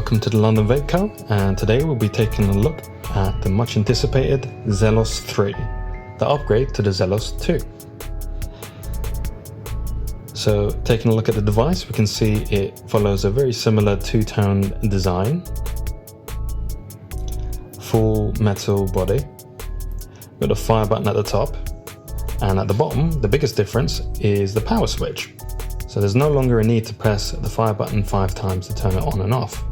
Welcome to the London Vape Co, and today we'll be taking a look at the much anticipated Zelos 3, the upgrade to the Zelos 2. So taking a look at the device, we can see it follows a very similar two-tone design, full metal body with a fire button at the top, and at the bottom the biggest difference is the power switch. So there's no longer a need to press the fire button 5 times to turn it on and off.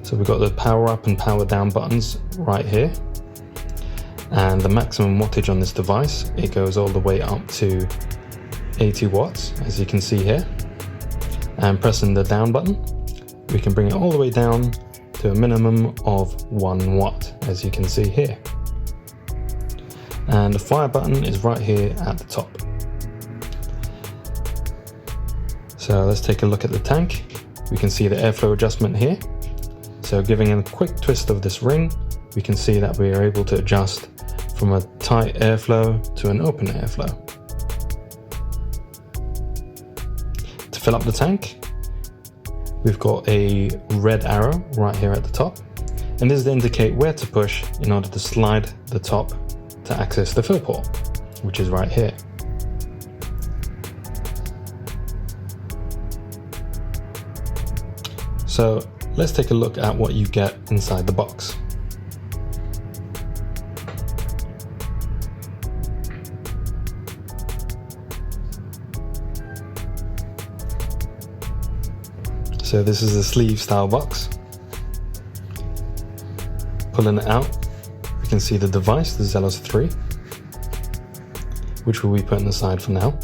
So we've got the power up and power down buttons right here, and the maximum wattage on this device, it goes all the way up to 80 watts, as you can see here. And pressing the down button, we can bring it all the way down to a minimum of 1 watt, as you can see here. And the fire button is right here at the top. So let's take a look at the tank. We can see the airflow adjustment here. So giving a quick twist of this ring, we can see that we are able to adjust from a tight airflow to an open airflow. To fill up the tank, we've got a red arrow right here at the top, and this is to indicate where to push in order to slide the top to access the fill port, which is right here. So let's take a look at what you get inside the box. So this is a sleeve style box. Pulling it out, we can see the device, the Zelos 3, which we'll be putting aside for now.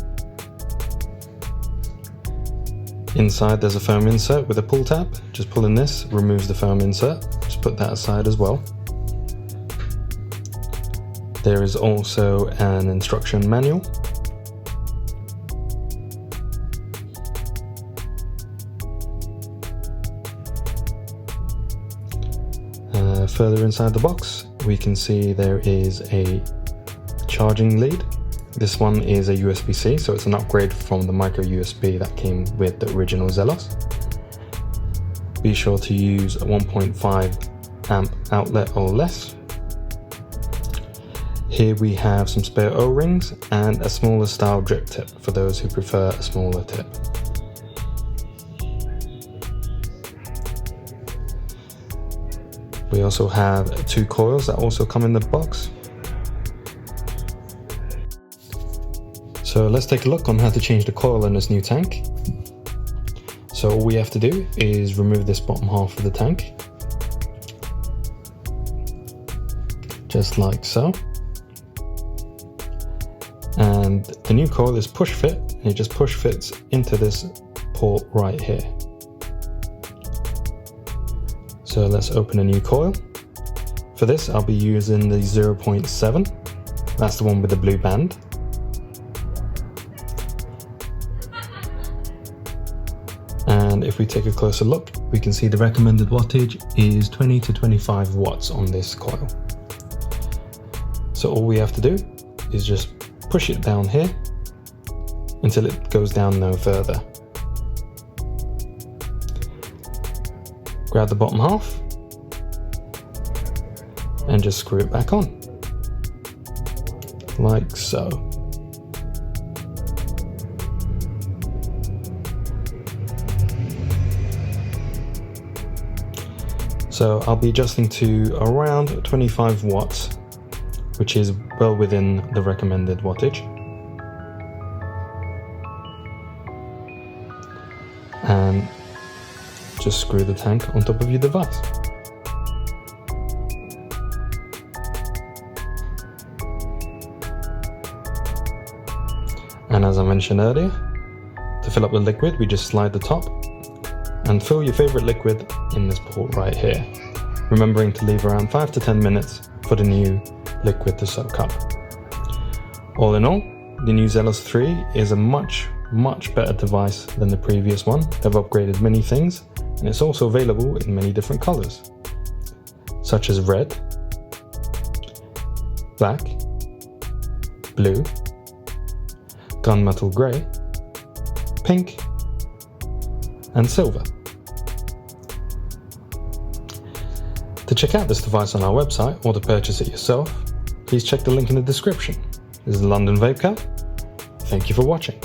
Inside there's a foam insert with a pull tab. Just pulling this removes the foam insert. Just put that aside as well. There is also an instruction manual. Further inside the box, we can see there is a charging lead. This one is a USB-C, so it's an upgrade from the micro USB that came with the original Zelos. Be sure to use a 1.5 amp outlet or less. Here we have some spare O-rings and a smaller style drip tip for those who prefer a smaller tip. We also have 2 coils that also come in the box. So let's take a look on how to change the coil in this new tank. So all we have to do is remove this bottom half of the tank, just like so. And the new coil is push fit, and it just push fits into this port right here. So let's open a new coil. For this, I'll be using the 0.7. That's the one with the blue band. And if we take a closer look, we can see the recommended wattage is 20 to 25 watts on this coil. So all we have to do is just push it down here until it goes down no further. Grab the bottom half and just screw it back on, like so. So I'll be adjusting to around 25 watts, which is well within the recommended wattage. And just screw the tank on top of your device. And as I mentioned earlier, to fill up the liquid, we just slide the top and fill your favorite liquid in this port right here, remembering to leave around 5 to 10 minutes for the new liquid to soak up. All in all, the new Zelos 3 is a much better device than the previous one. They've upgraded many things, and it's also available in many different colors, such as red, black, blue, gunmetal grey, pink, and silver. To check out this device on our website or to purchase it yourself, please check the link in the description. This is London Vape Co. Thank you for watching.